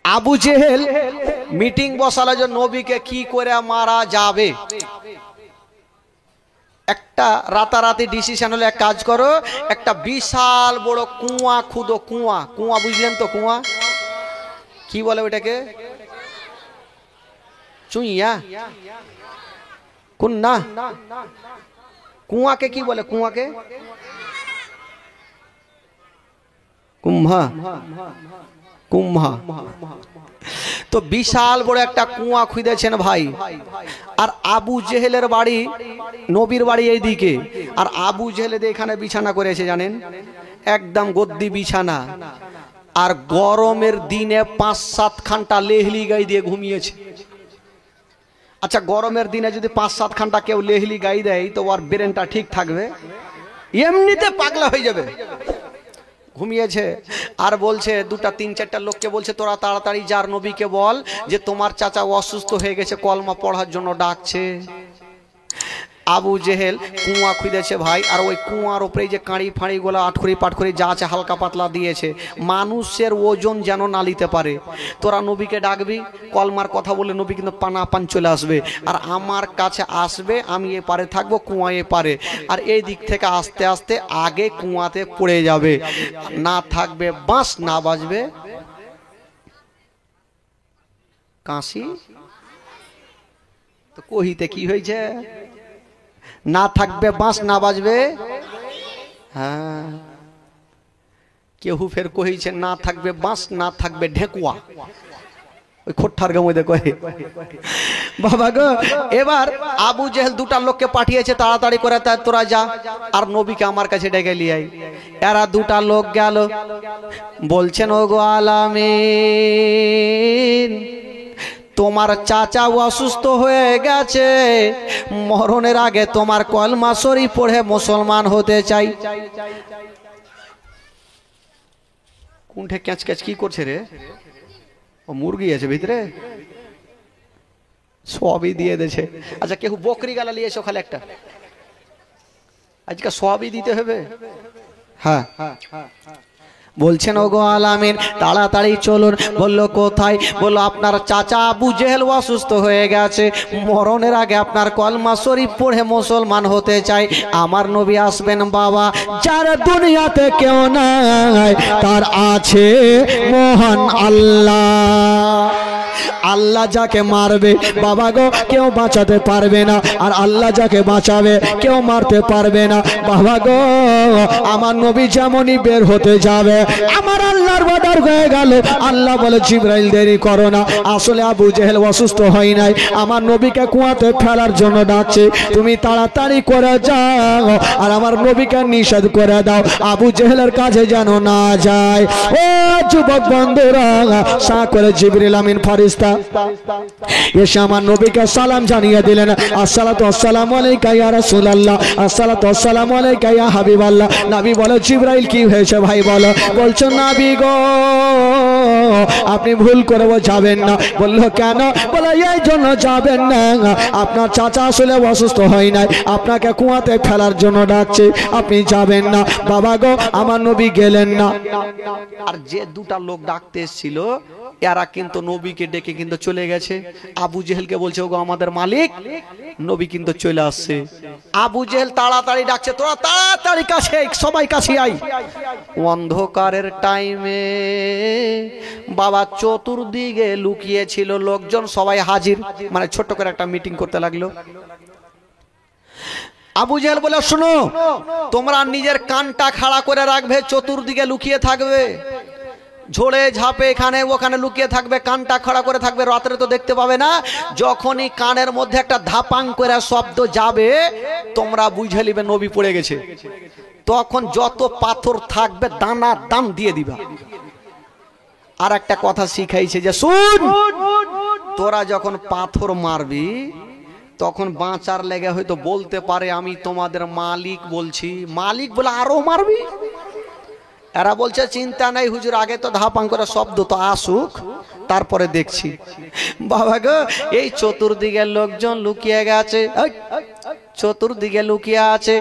Abu Jahl meeting বসালো যে নবীকে কি করে মারা যাবে। একটা রাতারাতি ডিসিশন হলো, এক কাজ করো, একটা বিশাল বড় কুয়া খুদো। কুয়া, কুয়া বুঝলেন তো? কুয়া কি বলে ওইটাকে? চুইয়া কোন না, কুয়াকে কি বলে? কুয়াকে কুম্ভা, কুম্ভা। তো বিশাল বড় একটা কুয়া খুঁজেছেন ভাই। আর আবু জেহেলের বাড়ি, নবীর বাড়ি এইদিকে, আর আবু জেহেল এখানে বিছানা করেছে জানেন, একদম গদ্দি বিছানা। আর গরমের দিনে 5-7 ঘন্টা লেহলি গাই দিয়ে ঘুমিয়েছে। আচ্ছা, গরমের দিনে যদি 5-7 ঘন্টা কেউ লেহলি গাই দেয় তো ওর ব্রেনটা ঠিক থাকবে? এমনিতে পাগলা হয়ে যাবে। ঘুমিয়েছে আর বলছে, 2-3-4টা লোককে বলছে, তোরা তাড়াতাড়ি যার নবীকে বল যে তোমার চাচা অসুস্থ হয়ে গেছে, কলমা পড়ার জন্য ডাকছে। আবু জেহেল কুয়া খুঁজেছে ভাই, আর ওই কুয়ার উপরে যে কাঁড়ি ফাঁড়ি গুলো আটখড়ি পাটখড়ি যা আছে হালকা পাতলা দিয়েছে, মানুষের ওজন যেন না নিতে পারে। তোরা নবীকে ডাকবি, কলমার কথা বলে নবী কিন্তু পান চলে আসবে, আর আমার কাছে আসবে, আমি এ পারে থাকবো, কুয়া এ পারে, আর এই দিক থেকে আস্তে আস্তে আগে কুয়াতে পড়ে যাবে। না থাকবে বাঁশ, না বাজবে কাশি। তো কহিতে কি হয়েছে? না থাকবে বাঁশ, না বাজবে। হ্যাঁ, কেউ ফের কহিছে না থাকবে বাঁশ, না থাকবে ঢেকুয়া। ওই খোট্টার মধ্যে কহে বাবা গো। এবার আবু জেহেল 2টা লোককে পাঠিয়েছে, তাড়াতাড়ি করে তোরা যা আর নবীকে আমার কাছে ডেকে লিয়ে আয়। এরা 2টা লোক গেল, বলছেন ও গো আলামিন, তোমার চাচা অসুস্থ হয়ে গেছে, মরণের আগে তোমার কলমা শরীফ পড়ে মুসলমান হতে চাই। কোনটা ক্যাচ ক্যাচ কি করছে রে? ও মুরগি আছে ভিতরে, সবই দিয়ে দিয়েছে। আচ্ছা, কেউ বকরি গালা নিয়ে এসো খালি একটা, আজকে সবই দিতে হবে। হ্যাঁ, বলছেন ওগো আলামিন তাড়াতাড়ি চলুন। বললো কোথায়? বললো আপনার চাচা আবু জেহেল অসুস্থ হয়ে গেছে, মরণের আগে আপনার কলমা শরীফ পড়ে মুসলমান হতে চাই। আমার নবী আসবেন বাবা, যার দুনিয়াতে কেউ নাই, তার আছে মহান আল্লাহ। আল্লাহ যাকে মারবে বাবা গো কেউ বাঁচাতে পারবে না, আর আল্লাহ যাকে বাঁচাবে কেউ মারতে পারবে না বাবা গো। আমার নবী যেমনই বের হতে যাবে, আমার আল্লাহর অর্ডার হয়ে গেল। আল্লাহ বলে জিবরাইল দেরি করো না, আসলে আবু জেহেল অসুস্থ হয় নাই, আমার নবীকে কুয়াতে ফেলার জন্য ডাকছে, তুমি তাড়াতাড়ি করে যাও আর আমার নবীকে নিষেধ করে দাও, আবু জেহেলের কাছে যেন না যায়। ও যুবক বন্ধুরা, সা করে জিবরিল আমিন ফেরেশতা এসে আমার নবীকে সালাম জানিয়ে দিলেন, আসসালাতু আসসালামু আলাইকা ইয়া রাসূলুল্লাহ, আসসালাতু আসসালামু আলাইকা ইয়া হাবিবাল্লাহ। নবী বলে জিবরাইল কি হয়েছে ভাই বলো? বলছো নবী গো আপনি ভুল করে যাবেন না। বললো কেন? বলে এই জন্য যাবেন না, আপনার চাচা আসলে অসুস্থ হয় নাই, আপনাকে কুয়াতে ফেলার জন্য ডাকছে, আপনি যাবেন না বাবা গো। আমার নবী গেলেন না। আর যে 2টা লোক ডাকতে এসেছিল এরা কিন্তু নবীকে ডেকে কিন্তু চলে গেছে। আবু জেহেলকে বলছে ওগো আমাদের মালিক, নবী কিন্তু চলে আসছে। আবু জেহেল তাড়াতাড়ি ডাকছে, তোরা তাড়াতাড়ি কাছে, সবাই কাছে আই। অন্ধকারের টাইমে বাবা চতুর্দিকে লুকিয়ে ছিল লোকজন, সবাই হাজির, মানে ছোট্ট করে একটা মিটিং করতে লাগলো। আবু জেহেল বলে শোনো, তোমরা নিজের কানটা খাড়া করে রাখবে, চতুর্দিকে লুকিয়ে থাকবে, ঝোড়ে ঝাপে এখানে ওখানে লুকিয়ে থাকবে, কানটা খাড়া করে থাকবে, রাত্রে তো দেখতে পাবে না। যখনই কানের মধ্যে একটা ধাপাং করে শব্দ যাবে তোমরা বুঝে নিবে নবী পড়ে গেছে। তখন যত পাথর থাকবে দানা দান দিয়ে দিবা। আর একটা কথা শিখাইছে যে শুন, তোরা যখন পাথর মারবি তখন বাঁচার লেগে হয়তো বলতে পারে আমি তোমাদের মালিক বলছি, মালিক বলে আরো মারবি। এরা বলছে চিন্তা নাই হুজুর, আগে তো ধাপাং করে শব্দ তো আসুক তারপরে দেখছি। বাবা গো এই চতুর্দিকে লোকজন লুকিয়ে গেছে, চতুর্দিকে লুকিয়ে আছে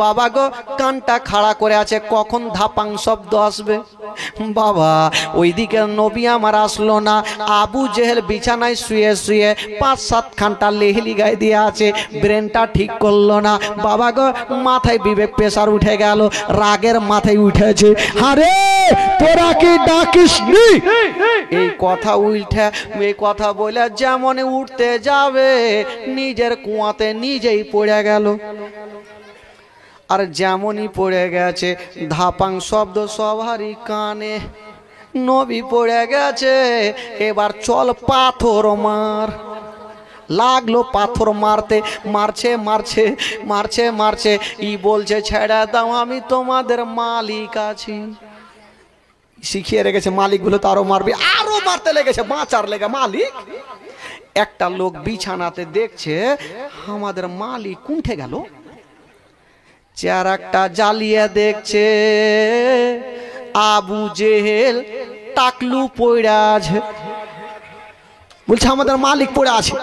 বাবা গো, কানটা খাড়া করে আছে, কখন ধাপাং শব্দ আসবে বাবা ওইদিকে নবী আমার আসলো না। আবু জেহেল বিছানায় শুয়ে শুয়ে 5-7 ঘন্টা লেহলি গায়ে দিয়ে আছে, ব্রেনটা ঠিক করলো না। বাবা গো মাথায় বিবেক প্রেসার উঠে গেল, রাগের মাথায় উঠেছে, আরে তোরা কি ডাকিস নি? এই কথা উল্টে এই কথা বলে যেমন উঠতে যাবে নিজের কুয়াতে নিজেই পড়ে গেল। আর যেমনই পড়ে গেছে ধাপাং শব্দ সবারই কানে, নবী পড়ে গেছে। এবার চল পাথর মার। লাগলো পাথর মারতে, মারছে মারছে মারছে মারছে। ই বলছে ছেড়ে দাও, আমি তোমাদের মালিক আছি। শিখিয়ে রেখেছে মালিকগুলো তো আরো মারবে, আরো মারতে লেগেছে বাঁচার লেগে মালিক। একটা লোক বিছানাতে দেখছে আমাদের মালিক উঠে গেল, চেহারাটা জ্বালিয়ে দেখছে আবু জেহেল টাকলু পড়ে আছে। বলছে আমাদের মালিক পড়ে আছে।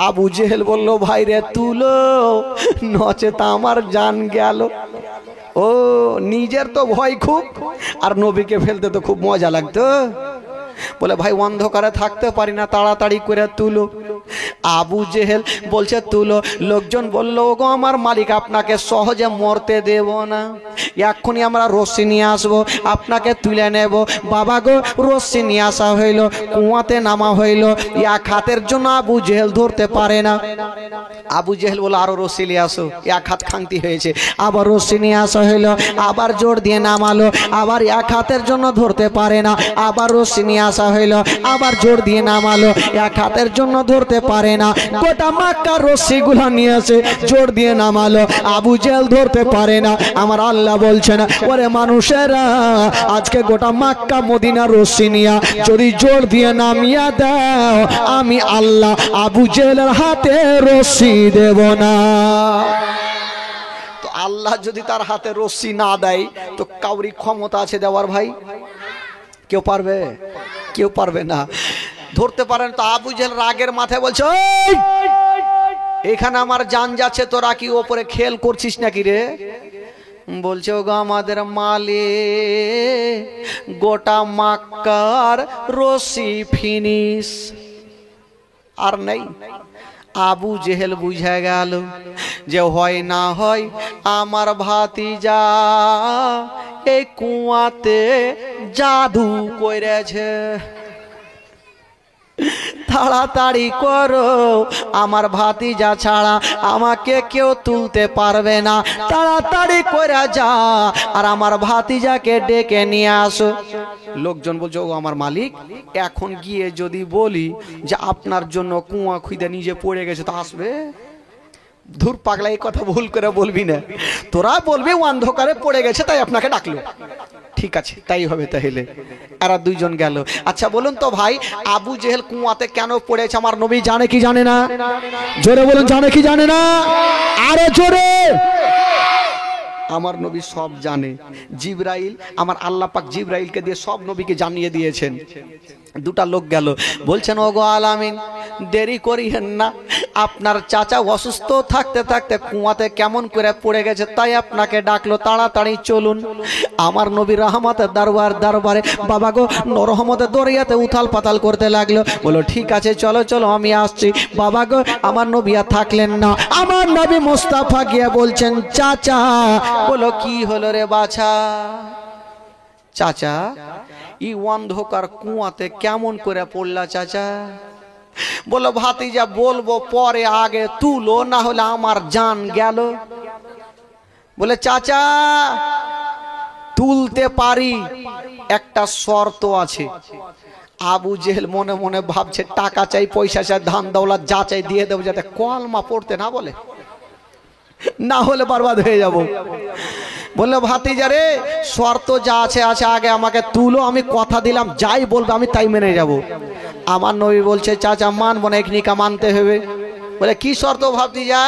আবু জেহেল বলল ভাই রে তুলো, নচেত আমার জান গেল। ও নিজের তো ভয় খুব, আর নবীকে ফেলতে তো খুব মজা লাগতো। বলে ভাই অন্ধকারে থাকতে পারি না, তাড়াতাড়ি করে তুলো। আবু জেহেল বলছে তুলো। লোকজন বলল ওগো আমার মালিক আপনাকে সহজে মরতে দেব না, এক্ষুনি আমরা রশ্মি নিয়ে আসবো, আপনাকে তুলে নেব। বাবা গো রশ্মি নিয়ে আসা হইল, কুয়াতে নামা হইল। এক হাতের জন্য আবু জেহেল ধরতে পারে না। আবু জেহেল বলে আরো রশ্মি নিয়ে আসো, এক হাত খাংতি হয়েছে। আবার রশ্মি নিয়ে আসা হইল, আবার জোর দিয়ে নামালো, আবার এক হাতের জন্য ধরতে পারে না। আবার রশ্মি নিয়ে আসা হইল, আবার জোর দিয়ে নামালো, এক হাতের জন্য ধরতে পারে না। গোটা মক্কা রশ্মি গুলা নিয়ে আসে, জোর দিয়ে নামালো, আবু জেহেল ধরতে পারে না। আমার আল্লাহ বলছেন ওরে মানুষেরা, আজকে গোটা মক্কা মদিনা রশ্মি নিয়া যদি জোর দিয়ে নামিয়া দাও, আমি আল্লাহ আবু জেহেলের হাতে রশ্মি দেব না। তো আল্লাহ যদি তার হাতে রশ্মি না দেয় তো কাউরি ক্ষমতা আছে দেওয়ার? ভাই কেউ পারবে? কেউ পারবে না, ধরতে পারেন। তো আবু জেহেল রাগের মাথায় বলছে এখানে আমার জান যাচ্ছে, তোরা কি ওপরে খেল করছিস নাকি রে? বলছে ওগো আমাদের মালিক, গোটা মক্কার রশি ফিনিশ, আর নেই। আবু জেহেল বুঝে গেল যে হয় না হয় আমার ভাতিজা এই কুয়াতে জাদু করেছে, তাড়াতাড়ি করো, আমার ভাতিজা ছাড়া আমাকে কেউ তুলতে পারবে না, তাড়াতাড়ি করে যা আর আমার ভাতিজাকে ডেকে নিয়ে আসো। লোকজন বলছে ও আমার মালিক, এখন গিয়ে যদি বলি যে আপনার জন্য কুয়া খুঁজে নিজে পড়ে গেছে তা আসবে? ধুর পাগলা, এই কথা ভুল করে বলবি না, তোরা বলবি ও অন্ধকারে পড়ে গেছে তাই আপনাকে ডাকলো। ঠিক আছে তাই হবে তাহলে। এরা দুইজন গেল। আচ্ছা বলুন তো ভাই, আবু জেহেল কুয়াতে কেন পড়েছে আমার নবী জানে কি জানে না? জোরে বলুন, জানে কি জানে না? আরো জোরে। আমার নবী সব জানে। জিবরাইল, আমার আল্লাহ পাক জিবরাইলকে দিয়ে সব নবীকে জানিয়ে দিয়েছেন। দুটা লোক গেল, বলছেন ওগো আলামিন দেরি করিয়েন না, আপনার চাচা অসুস্থ থাকতে থাকতে কুয়াতে কেমন করে পড়ে গেছে তাই আপনাকে ডাকলো, তাড়াতাড়ি চলুন। আমার নবী রহমতের দরবারে বাবা গো রহমতের দরিয়াতে উথাল পাতাল করতে লাগলো। বলো ঠিক আছে চলো চলো আমি আসছি। বাবা গো আমার নবী আর থাকলেন না। আমার নবী মুস্তাফা গিয়ে বলছেন চাচা। বলো কি হলো রে বাছা? চাচা ই অন্ধকার কুয়াতে কেমন করে পড়লা চাচা? বলো ভাতিজা বলবো পরে, আগে তুলো না হলে আমার জান গেল। বলে চাচা তুলতে পারি, একটা শর্ত আছে। আবু জেহেল মনে মনে ভাবছে টাকা চাই, পয়সা চাই, ধান দৌলত যা চাই দিয়ে দেবো, যাতে কলমা পড়তে না বলে, না হলে বরবাদ হয়ে যাব। বললো ভাতিজা রে শর্ত যা আছে আছে, আগে আমাকে তুলো, আমি কথা দিলাম যাই বলবে আমি তাই মেনে যাব। আমার নবী বলছে চাচা মানবো না, এখনিকা মানতে হবে। বলে কি শর্ত ভাতিজা?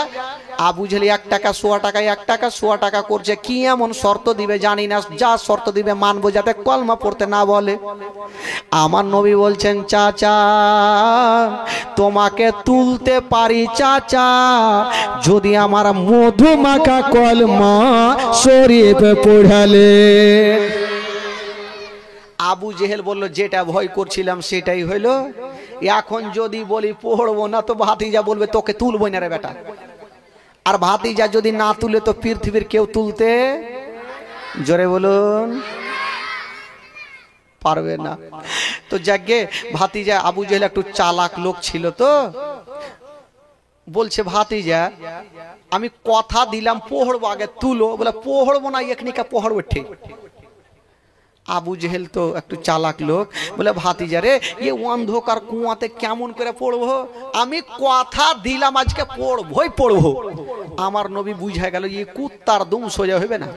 আবু জেহেল 1 টাকা 100 টাকায় 1 টাকা 100 টাকা করছে, কি এমন শর্ত দিবে জানি না, যা শর্ত দিবে মানবো, যাতে কলমা পড়তে না বলে। আমার নবী বলছেন চাচা তোমাকে তুলতে পারি চাচা, যদি আমার মধু মাখা কলমা শরীফ পড়ালে। আবু জেহেল বলল যেটা ভয় করছিলাম সেটাই হইলো। এখন যদি বলি পড়বো না তো ভাতিজা বলবে তোকে তুলবো না রে বেটা, আর ভাতিজা যদি না তুলে তো পৃথিবীর কেউ তুলতে, জোরে বলুন, পারবে না। তো যাকে ভাতিজা আবু জেহেল একটু চালাক লোক ছিল, তো বলছে ভাতিজা আমি কথা দিলাম পড়বো, আগে তুলো। বলে পড়বো না, এখনিকা পড়বো ঠিক। আবু জেহেল তো একটু চালাক লোক, বলে ভাতিজা রে এ অন্ধকার কুয়াতে কেমন করে পড়বো, আমি কথা দিলাম আজকে পড়বই পড়বো। আমার নবী বুঝা গেল এই কুত্তার দুম সোজা হইবে না,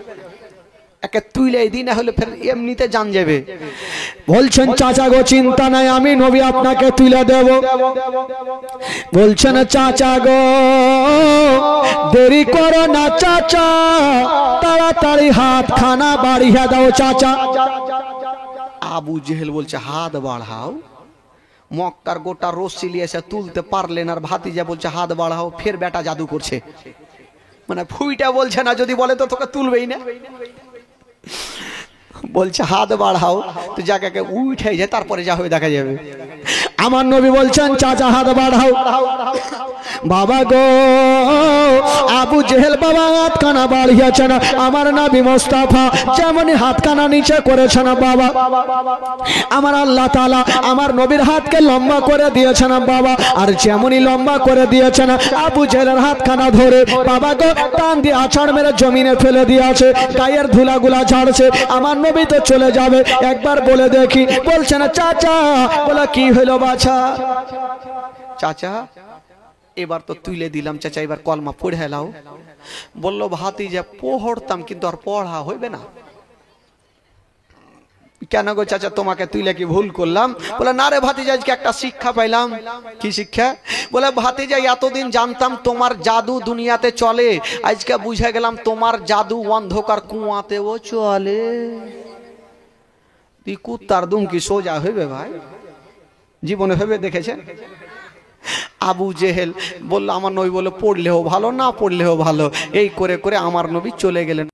একে তুইলে দিন না হলে ফের এমনিতে জান যাবে। বলছেন চাচা গো চিন্তা নাই, আমি নবী আপনাকে তুলে দেব। বলছেন চাচা গো দেরি করো না চাচা, তাড়াতাড়ি হাত খানা বাড়িয়ে দাও চাচা। আবু জেহেল বলছে হাত বাড়াও। মক্কার গোটা রশ্মি নিয়ে এসে তুলতে পারলেন, আর ভাতিজা বলছে হাত বাড়াও। ফের বেটা জাদু করছে, মানে ফুইটা বলছে না, যদি বলে তো তোকে তুলবেই না। বলছে হাত বাড়াও, তো জায়গাকে উঠে যায়, তারপরে যা হবে দেখা যাবে। আমার নবী বলছেন চাচা হাত বাড়াও। বাবা গো আবু জেহেল বাবা হাতখানা বাড়িয়েছেন, আমার নবী মোস্তফা যেমনই হাতখানা নিচে করেছেন বাবা, আমার আল্লাহ তাআলা আমার নবীর হাতকে লম্বা করে দিয়েছেন বাবা। আর যেমনই লম্বা করে দিয়েছেন আবু জেহেলের হাতখানা ধরে বাবা গো টান দিয়ে আছাড় মেরে জমিনে ফেলে দিয়েছে, গায়ের ধুলাগুলা ঝাড়ছে। আমার নবী তো চলে যাবে, একবার বলে দেখি। বলছেন চাচা, বলে কি হইল বাছা? চাচা এবার তো তুলে দিলাম চাচা, এবার কলমা পড়ে হেলাও। বললো ভাতিজা পড়তাম কিন্তু আর পড়া হইবে না। কেন গো চাচা তোমাকে তুইলে কি ভুল করলাম? বলে না রে ভাতিজা আজকে একটা শিক্ষা পাইলাম। কি শিক্ষা? বলে ভাতিজা এতদিন জানতাম তোমার জাদু দুনিয়াতে চলে, আজকে বুঝে গেলাম তোমার জাদু অন্ধকার কুয়াতেও চলে। তুই কুত্তার দুম কি সোজা হইবে ভাই? জীবনে হইবে দেখেছেন? আবু জেহেল বলল আমার নবী বলে পড়লেও ভালো না পড়লেও ভালো, এই করে করে আমার নবী চলে গেলেন।